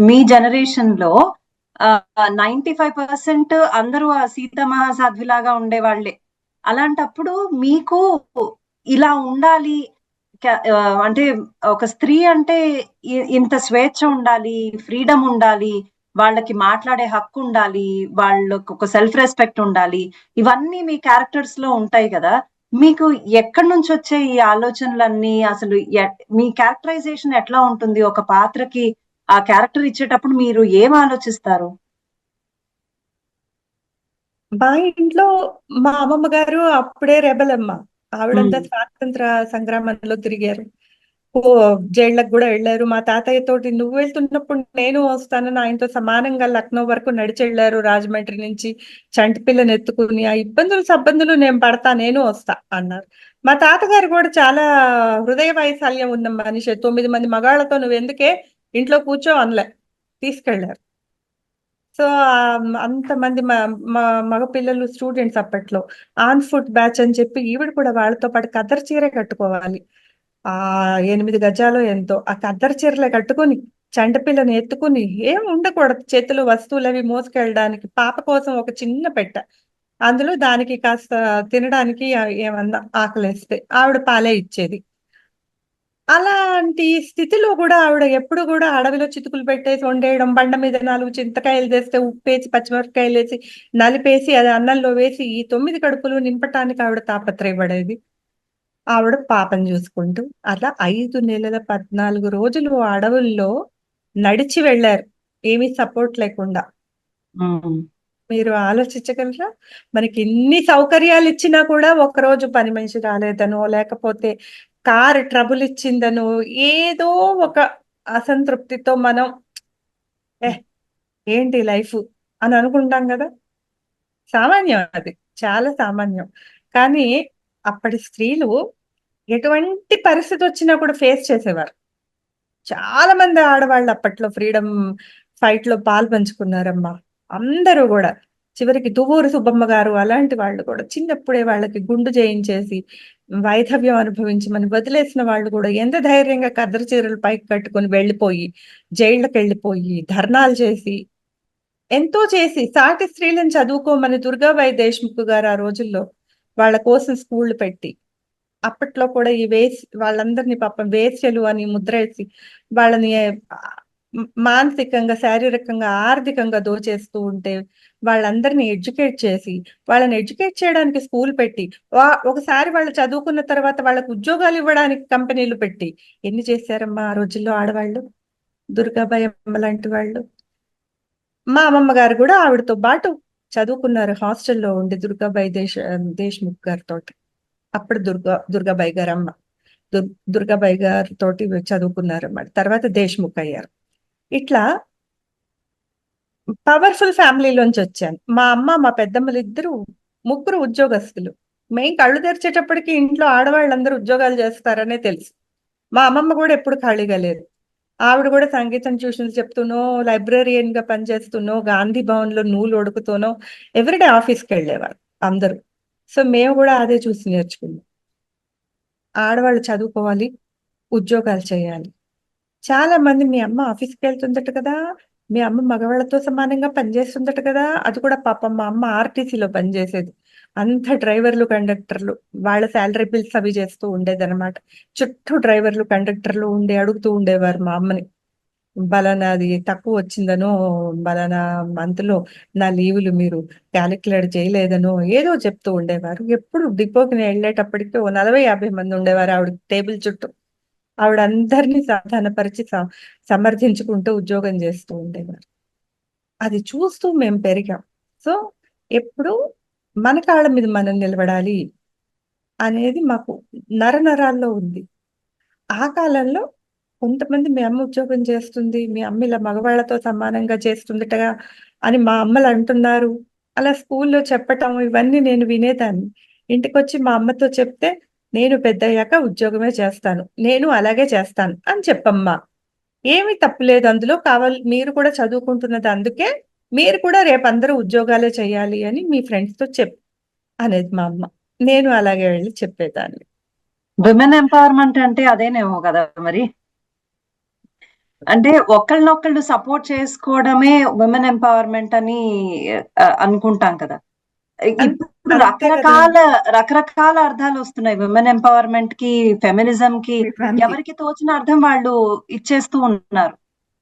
మీ generation లో 95% అందరూ ఆ సీత మహాసాధ్విలాగా ఉండేవాళ్లే. అలాంటప్పుడు మీకు ఇలా ఉండాలి, అంటే ఒక స్త్రీ అంటే ఇంత స్వేచ్ఛ ఉండాలి, ఫ్రీడమ్ ఉండాలి, వాళ్ళకి మాట్లాడే హక్కు ఉండాలి, వాళ్ళకు ఒక సెల్ఫ్ రెస్పెక్ట్ ఉండాలి, ఇవన్నీ మీ క్యారెక్టర్స్ లో ఉంటాయి కదా. మీకు ఎక్కడి నుంచి వచ్చే ఈ ఆలోచనలన్నీ? అసలు మీ క్యారెక్టరైజేషన్ ఎట్లా ఉంటుంది? ఒక పాత్రకి ఆ క్యారెక్టర్ ఇచ్చేటప్పుడు మీరు ఏం ఆలోచిస్తారు? మా ఇంట్లో మా అమ్మమ్మ గారు అప్పుడే రెబల్ అమ్మ. ఆవిడంతా ఉమ్, స్వాతంత్ర సంగ్రామంలో తిరిగారు. ఓ జైళ్ళకు కూడా వెళ్ళారు. మా తాతయ్య తోటి నువ్వు వెళ్తున్నప్పుడు నేను వస్తానని ఆయనతో సమానంగా లక్నో వరకు నడిచి వెళ్ళారు. రాజమండ్రి నుంచి చంటి పిల్లని ఎత్తుకుని ఆ ఇబ్బందులు సబ్బందులు నేను పడతా, నేను వస్తా అన్నారు. మా తాతగారు కూడా చాలా హృదయ వైశాల్యం ఉన్న మనిషి. 9 మంది మగాళ్లతో నువ్వు ఎందుకే ఇంట్లో కూర్చో అనలే, తీసుకెళ్లారు. సో అంతమంది మగ పిల్లలు స్టూడెంట్స్ అప్పట్లో. ఆన్ ఫుట్ బ్యాచ్ అని చెప్పి ఈవిడ కూడా వాళ్ళతో పాటు కద్దరు చీరే కట్టుకోవాలి. ఆ 8 గజాలు ఎంతో ఆ కద్దరు చీరలే కట్టుకుని చంట పిల్లని ఎత్తుకుని ఏం ఉండకూడదు, చేతులు వస్తువులు అవి మోసుకెళ్ళడానికి. పాప కోసం ఒక చిన్న పెట్ట, అందులో దానికి కాస్త తినడానికి ఏమన్నా ఆకలేస్తే ఆవిడ పాలే ఇచ్చేది. అలాంటి స్థితిలో కూడా ఆవిడ ఎప్పుడు కూడా అడవిలో చితుకులు పెట్టేసి వండేయడం, బండ మీద 4 చింతకాయలు తెస్తే ఉప్పేసి పచ్చిమిరపకాయలు వేసి నలిపేసి అది అన్నంలో వేసి ఈ 9 కడుపులు నింపటానికి ఆవిడ తాపత్రయపడేది. ఆవిడ పాపం చూసుకుంటూ అలా 5 నెలల 14 రోజులు అడవుల్లో నడిచి వెళ్ళారు, ఏమీ సపోర్ట్ లేకుండా. ఉమ్, మీరు ఆలోచించగలరా? మనకి ఇన్ని సౌకర్యాలు ఇచ్చినా కూడా ఒక్కరోజు పని మనిషి రాలేదనో, లేకపోతే కారు ట్రబుల్ ఇచ్చిందనో, ఏదో ఒక అసంతృప్తితో మనం ఏ ఏంటి లైఫ్ అని అనుకుంటాం కదా. సామాన్యం అది, చాలా సామాన్యం. కానీ అప్పటి స్త్రీలు ఎటువంటి పరిస్థితి వచ్చినా కూడా ఫేస్ చేసేవారు. చాలా మంది ఆడవాళ్ళు అప్పట్లో ఫ్రీడమ్ ఫైట్ లో పాలు పంచుకున్నారమ్మా. అందరూ కూడా చివరికి దువ్వూరు సుబ్బమ్మ గారు అలాంటి వాళ్ళు కూడా చిన్నప్పుడే వాళ్ళకి గుండు చేయించేసి వైధవ్యం అనుభవించి మనం వదిలేసిన వాళ్ళు కూడా ఎంత ధైర్యంగా కద్దరు చీరలు పైకి కట్టుకొని వెళ్ళిపోయి జైళ్ళకి వెళ్ళిపోయి ధర్నాలు చేసి ఎంతో చేసి సాటి స్త్రీలను చదువుకోమని దుర్గాబాయి దేశ్ముఖ్ గారు ఆ రోజుల్లో వాళ్ళ కోసం స్కూళ్లు పెట్టి, అప్పట్లో కూడా ఈ వాళ్ళందరినీ పాపం వేశ్యలు అని ముద్రేసి వాళ్ళని మానసికంగా, శారీరకంగా, ఆర్థికంగా దోచేస్తూ ఉంటే వాళ్ళందరినీ ఎడ్యుకేట్ చేసి, వాళ్ళని ఎడ్యుకేట్ చేయడానికి స్కూల్ పెట్టి, ఒకసారి వాళ్ళు చదువుకున్న తర్వాత వాళ్ళకు ఉద్యోగాలు ఇవ్వడానికి కంపెనీలు పెట్టి ఎన్ని చేశారమ్మా ఆ రోజుల్లో ఆడవాళ్ళు, దుర్గాబాయి అమ్మ లాంటి వాళ్ళు. మా అమ్మమ్మ గారు కూడా ఆవిడతో పాటు చదువుకున్నారు హాస్టల్లో ఉండి దుర్గాబాయి దేశ్ముఖ్ గారితో. అప్పుడు దుర్గాబాయి గారు అమ్మ దుర్గాబాయి గారితోటి చదువుకున్నారు అన్నమాట. తర్వాత దేశ్ముఖ్ అయ్యారు. ఇట్లా పవర్ఫుల్ ఫ్యామిలీలోంచి వచ్చాను. మా అమ్మ మా పెద్దమ్మలు ఇద్దరు ముగ్గురు ఉద్యోగస్తులు. మేం కళ్ళు తెరిచేటప్పటికి ఇంట్లో ఆడవాళ్ళందరూ ఉద్యోగాలు చేస్తారనే తెలుసు. మా అమ్మమ్మ కూడా ఎప్పుడు ఖాళీగా లేదు. ఆవిడ కూడా సంగీతం ట్యూషన్స్ చెప్తూనో, లైబ్రరీయన్ గా పనిచేస్తూనో, గాంధీ భవన్ లో నూలు ఒడుకుతూనో ఎవ్రీడే ఆఫీస్కి వెళ్ళేవారు అందరూ. సో మేము కూడా అదే చూసి నేర్చుకున్నాం. ఆడవాళ్ళు చదువుకోవాలి, ఉద్యోగాలు చేయాలి. చాలా మంది మీ అమ్మ ఆఫీస్కి వెళ్తుందట కదా, మీ అమ్మ మగవాళ్ళతో సమానంగా పనిచేస్తుందట కదా. అది కూడా పాపం మా అమ్మ ఆర్టీసీలో పనిచేసేది. అంత డ్రైవర్లు కండక్టర్లు వాళ్ళ శాలరీ బిల్స్ అవి చేస్తూ ఉండేదన్నమాట. చుట్టూ డ్రైవర్లు కండక్టర్లు ఉండి అడుగుతూ ఉండేవారు మా అమ్మని. బలానాది తక్కువ వచ్చిందనో, బలానా మంత్ లో నా లీవులు మీరు క్యాలిక్యులేట్ చేయలేదనో ఏదో చెప్తూ ఉండేవారు. ఎప్పుడు డిపోకి వెళ్ళేటప్పటికి ఓ 40-50 మంది ఉండేవారు ఆవిడ టేబుల్ చుట్టూ. ఆవిడ అందరినీ సాధారణపరిచి సమర్థించుకుంటూ ఉద్యోగం చేస్తూ ఉండేవారు. అది చూస్తూ మేము పెరిగాం. సో ఎప్పుడు మన కాళ్ళ మీద మనం నిలబడాలి అనేది మాకు నరనరాల్లో ఉంది. ఆ కాలంలో కొంతమంది మీ అమ్మ ఉద్యోగం చేస్తుంది, మీ అమ్మ ఇలా మగవాళ్ళతో సమానంగా చేస్తుందటగా అని మా అమ్మలు అంటున్నారు. అలా స్కూల్లో చెప్పటం ఇవన్నీ నేను వినేదాన్ని. ఇంటికొచ్చి మా అమ్మతో చెప్తే, నేను పెద్దయ్యాక ఉద్యోగమే చేస్తాను, నేను అలాగే చేస్తాను అని చెప్పమ్మా. ఏమీ తప్పులేదు అందులో, కావాలి మీరు కూడా చదువుకుంటున్నది అందుకే, మీరు కూడా రేపు అందరూ ఉద్యోగాలే చేయాలి అని మీ ఫ్రెండ్స్ తో అనేది మా అమ్మ. నేను అలాగే వెళ్ళి చెప్పేదాన్ని. విమెన్ ఎంపవర్మెంట్ అంటే అదేనేమో కదా మరి. అంటే ఒకళ్ళనొకళ్ళు సపోర్ట్ చేసుకోవడమే విమెన్ ఎంపవర్మెంట్ అని అనుకుంటాం కదా. అన్- ఇప్పుడు అంతే కదా. రకరకాల అర్థాలు వస్తున్నాయి విమెన్ ఎంపవర్మెంట్ కి, ఫెమినిజం కి. నిజానికి ఎవరికి తోచిన అర్థం వాళ్ళు ఇచ్చేస్తూ ఉన్నారు.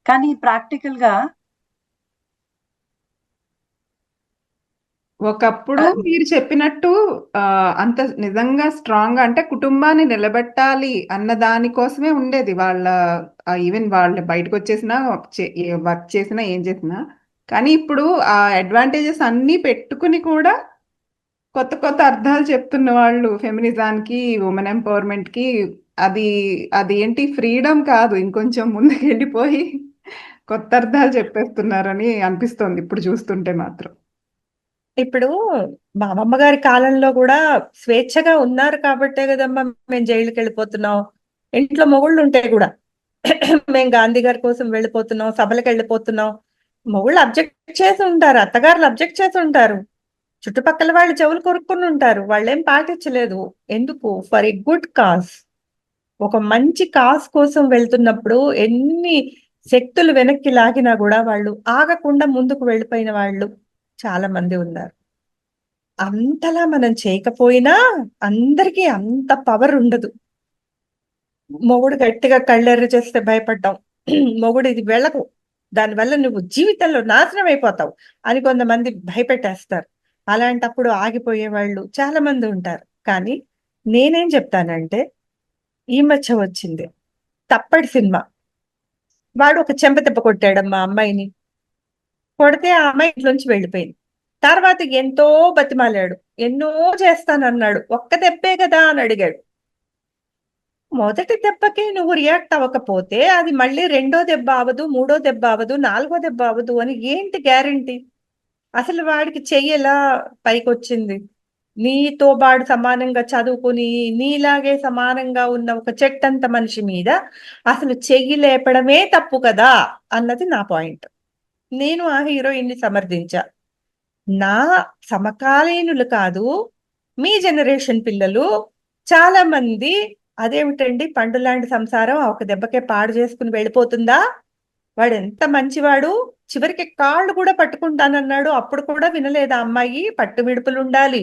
కానీ ప్రాక్టికల్ గా ఒకప్పుడు ఆ, మీరు చెప్పినట్టు అంత నిజంగా స్ట్రాంగ్ అంటే కుటుంబాన్ని నిలబెట్టాలి అన్న దానికోసమే ఉండేది వాళ్ళ. ఈవెన్ వాళ్ళు బయటకు వచ్చేసినా వర్క్ చేసినా ఏం చేసినా. కానీ ఇప్పుడు ఆ అడ్వాంటేజెస్ అన్నీ పెట్టుకుని కూడా కొత్త కొత్త అర్థాలు చెప్తున్న వాళ్ళు ఫెమినిజానికి, ఉమెన్ ఎంపవర్మెంట్ కి. అది అది ఏంటి ఫ్రీడమ్ కాదు, ఇంకొంచెం ముందుకు వెళ్ళిపోయి కొత్త అర్థాలు చెప్పేస్తున్నారని అనిపిస్తోంది ఇప్పుడు చూస్తుంటే మాత్రం. ఇప్పుడు మా అమ్మమ్మ గారి కాలంలో కూడా స్వేచ్ఛగా ఉన్నారు కాబట్టే కదమ్మా మేము జైలుకి వెళ్ళిపోతున్నాం. ఇంట్లో మొగుళ్ళు ఉంటే కూడా మేము గాంధీ గారి కోసం వెళ్ళిపోతున్నాం, సభలకు వెళ్ళిపోతున్నాం. మొగుళ్ళు అబ్జెక్ట్ చేసి ఉంటారు, అత్తగారులు అబ్జెక్ట్ చేసి ఉంటారు, చుట్టుపక్కల వాళ్ళు చెవులు కొరుక్కుని ఉంటారు, వాళ్ళేం పాటించలేదు. ఎందుకు? For a good cause. ఒక మంచి కాజ్ కోసం వెళ్తున్నప్పుడు ఎన్ని శక్తులు వెనక్కి లాగినా కూడా వాళ్ళు ఆగకుండా ముందుకు వెళ్ళిపోయిన వాళ్ళు చాలా మంది ఉన్నారు. అంతలా మనం చేయకపోయినా అందరికీ అంత పవర్ ఉండదు. మొగుడు గట్టిగా కళ్ళెర్ర చేస్తే భయపడ్డాం, మొగుడు ఇది వెళ్ళకు, దానివల్ల నువ్వు జీవితంలో నాశనం అయిపోతావు అని కొంతమంది భయపెట్టేస్తారు. అలాంటప్పుడు ఆగిపోయే వాళ్ళు చాలా మంది ఉంటారు. కానీ నేనేం చెప్తానంటే, ఈ మధ్య వచ్చింది తప్పటి సినిమా. వాడు ఒక చెంపదెబ్బ కొట్టాడమ్మా అమ్మాయిని. కొడితే ఆ అమ్మాయి ఇంట్లోంచి వెళ్ళిపోయింది. తర్వాత ఎంతో బతిమాలాడు, ఎన్నో చేస్తానన్నాడు, ఒక్క దెబ్బే కదా అని అడిగాడు. మొదటి దెబ్బకి నువ్వు రియాక్ట్ అవ్వకపోతే అది మళ్ళీ రెండో దెబ్బ అవదు, మూడో దెబ్బ అవదు, నాలుగో దెబ్బ అవదు అని ఏంటి గ్యారంటీ? అసలు వాడికి చెయ్యి ఎలా పైకి వచ్చింది? నీతో వాడు సమానంగా చదువుకుని నీలాగే సమానంగా ఉన్న ఒక చెట్టంత మనిషి మీద అసలు చెయ్యి లేపడమే తప్పు కదా అన్నది నా పాయింట్. నేను ఆ హీరోయిన్ని సమర్థించా. నా సమకాలీనులు కాదు, మీ జనరేషన్ పిల్లలు చాలా మంది అదేమిటండి పండులాంటి సంసారం ఒక దెబ్బకే పాడు చేసుకుని వెళ్ళిపోతుందా? వాడు ఎంత మంచివాడు, చివరికి కాళ్ళు కూడా పట్టుకుంటానన్నాడు, అప్పుడు కూడా వినలేదా అమ్మాయి? పట్టు విడుపులు ఉండాలి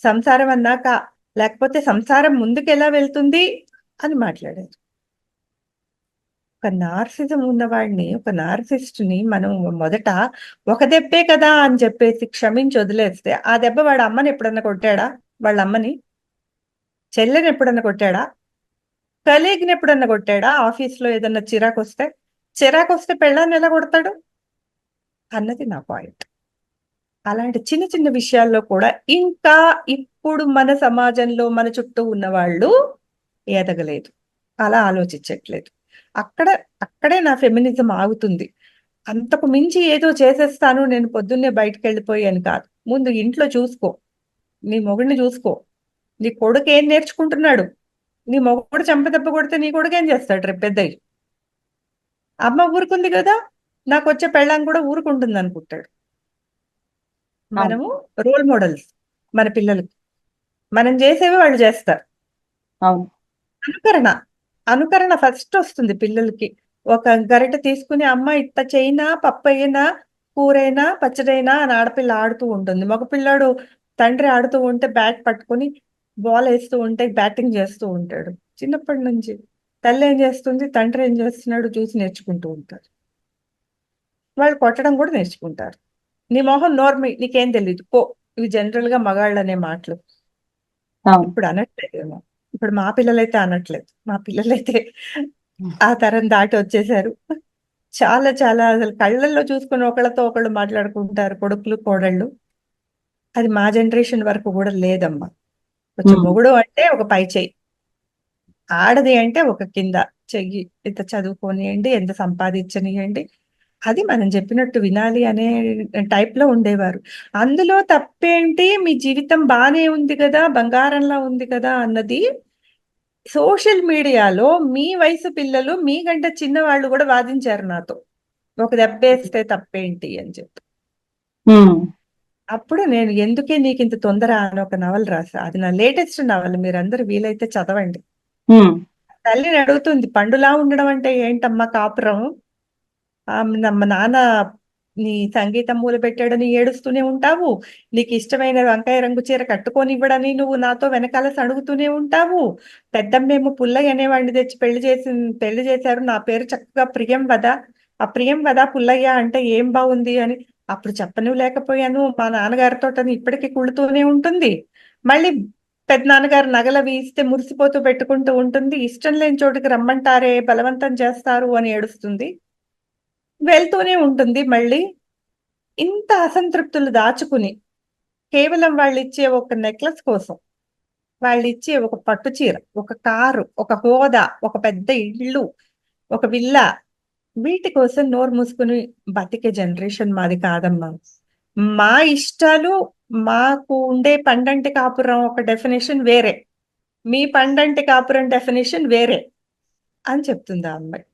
సంసారం అన్నాక, లేకపోతే సంసారం ముందుకు ఎలా వెళ్తుంది అని మాట్లాడారు. ఒక నార్సిజం ఉన్నవాడిని, ఒక నార్సిస్ట్ ని మనం మొదట ఒక దెబ్బే కదా అని చెప్పేసి క్షమించి వదిలేస్తే, ఆ దెబ్బ వాడు అమ్మని ఎప్పుడన్నా కొట్టాడా? వాళ్ళ అమ్మని, చెల్లెని ఎప్పుడన్నా కొట్టాడా? కలీగ్ని ఎప్పుడన్నా కొట్టాడా? ఆఫీస్ లో ఏదన్నా చిరాకు వస్తే పెళ్ళాన్ని ఎలా కొడతాడు అన్నది నా పాయింట్. అలాంటి చిన్న చిన్న విషయాల్లో కూడా ఇంకా ఇప్పుడు మన సమాజంలో మన చుట్టూ ఉన్న వాళ్ళు ఎదగలేదు, అలా ఆలోచించట్లేదు. అక్కడే నా ఫెమినిజం ఆగుతుంది. అంతకు మించి ఏదో చేసేస్తాను నేను పొద్దున్నే బయటకు వెళ్ళిపోయాను కాదు. ముందు ఇంట్లో చూసుకో, నీ మొగుడిని చూసుకో. నీ కొడుకు ఏం నేర్చుకుంటున్నాడు? నీ మొగుడు చెంపదెబ్బ కొడితే నీ కొడుకు ఏం చేస్తాడు రేపు పెద్దయ్యి? అమ్మ ఊరుకుంది కదా, నాకు వచ్చే పెళ్ళాం కూడా ఊరుకుంటుంది అనుకుంటాడు. మనము రోల్ మోడల్స్ మన పిల్లలకి, మనం చేసేవి వాళ్ళు చేస్తారు. అవును. అనుకరణ ఫస్ట్ వస్తుంది పిల్లలకి. ఒక గరిటె తీసుకుని అమ్మ ఇట్ట చేయినా, పప్పు అయినా, కూరైనా, పచ్చడైనా అని ఆడపిల్ల ఆడుతూ ఉంటుంది. మగపిల్లాడు తండ్రి ఆడుతూ ఉంటే బ్యాట్ పట్టుకుని బాల్ వేస్తూ ఉంటే బ్యాటింగ్ చేస్తూ ఉంటాడు. చిన్నప్పటి నుంచి తల్లి ఏం చేస్తుంది, తండ్రి ఏం చేస్తున్నాడు చూసి నేర్చుకుంటూ ఉంటారు. వాళ్ళు కొట్టడం కూడా నేర్చుకుంటారు. నీ మొహం నోర్మి, నీకేం తెలియదు పో. ఇవి జనరల్ గా మగాళ్ళు అనే మాటలు. అవును. ఇప్పుడు అనట్లేదేమో, ఇప్పుడు మా పిల్లలైతే అనట్లేదు. మా పిల్లలైతే ఆ తరం దాటి వచ్చేసారు. చాలా చాలా అసలు కళ్ళల్లో చూసుకుని ఒకళ్ళతో ఒకళ్ళు మాట్లాడుకుంటారు కొడుకులు కోడళ్ళు. అది మా జనరేషన్ వరకు కూడా లేదమ్మా. కొంచెం మొగుడు అంటే ఒక పై చెయ్యి, ఆడది అంటే ఒక కింద చెయ్యి. ఎంత చదువుకోనియండి, ఎంత సంపాదించనియండి, అది మనం చెప్పినట్టు వినాలి అనే టైప్ లో ఉండేవారు. అందులో తప్పేంటి, మీ జీవితం బానే ఉంది కదా, బంగారంలా ఉంది కదా అన్నది సోషల్ మీడియాలో మీ వయసు పిల్లలు మీకంటే చిన్నవాళ్ళు కూడా వాదించారు నాతో, ఒక దెబ్బేస్తే తప్పేంటి అని చెప్పి. అప్పుడు నేను ఎందుకే నీకు ఇంత తొందర అని ఒక నవల రాసా. అది నా లేటెస్ట్ నవల, మీరందరూ వీలైతే చదవండి. తల్లిని అడుగుతుంది, పండులా ఉండడం అంటే ఏంటమ్మా కాపురం, మా నాన్న నీ సంగీతం మొదలుపెట్టాడని ఏడుస్తూనే ఉంటావు. నీకు ఇష్టమైన వంకాయ రంగు చీర కట్టుకోనివ్వడని నువ్వు నాతో వెనకాల సణుగుతూనే ఉంటావు. పెద్దమ్మేమో పుల్లయ్య అనేవాడిని తెచ్చి పెళ్లి చేశారు. నా పేరు చక్కగా ప్రియంవద. ఆ ప్రియంవద పుల్లయ్య అంటే ఏం బాగుంది అని అప్పుడు చెప్పనివ్వలేకపోయాను. మా నాన్నగారితోటని ఇప్పటికీ కుళ్ళుతూనే ఉంటుంది. మళ్ళీ పెద్దనాన్నగారు నగలవి ఇస్తే మురిసిపోతూ పెట్టుకుంటూ ఉంటుంది. ఇష్టం లేని చోటుకి రమ్మంటారే, బలవంతం చేస్తారు అని ఏడుస్తుంది. వెళ్తూనే ఉంటుంది మళ్ళీ. ఇంత అసంతృప్తులు దాచుకుని కేవలం వాళ్ళిచ్చే ఒక నెక్లెస్ కోసం, వాళ్ళిచ్చే ఒక పట్టు చీర, ఒక కారు, ఒక హోదా, ఒక పెద్ద ఇల్లు, ఒక విల్లా, వీటి కోసం నోరు మూసుకుని బతికే జనరేషన్ మాది కాదమ్మా. మా ఇష్టాలు, మాకు ఉండే పండంటి కాపురం ఒక డెఫినేషన్ వేరే, మీ పండంటి కాపురం డెఫినేషన్ వేరే అని చెప్తుంది ఆ అమ్మాయి.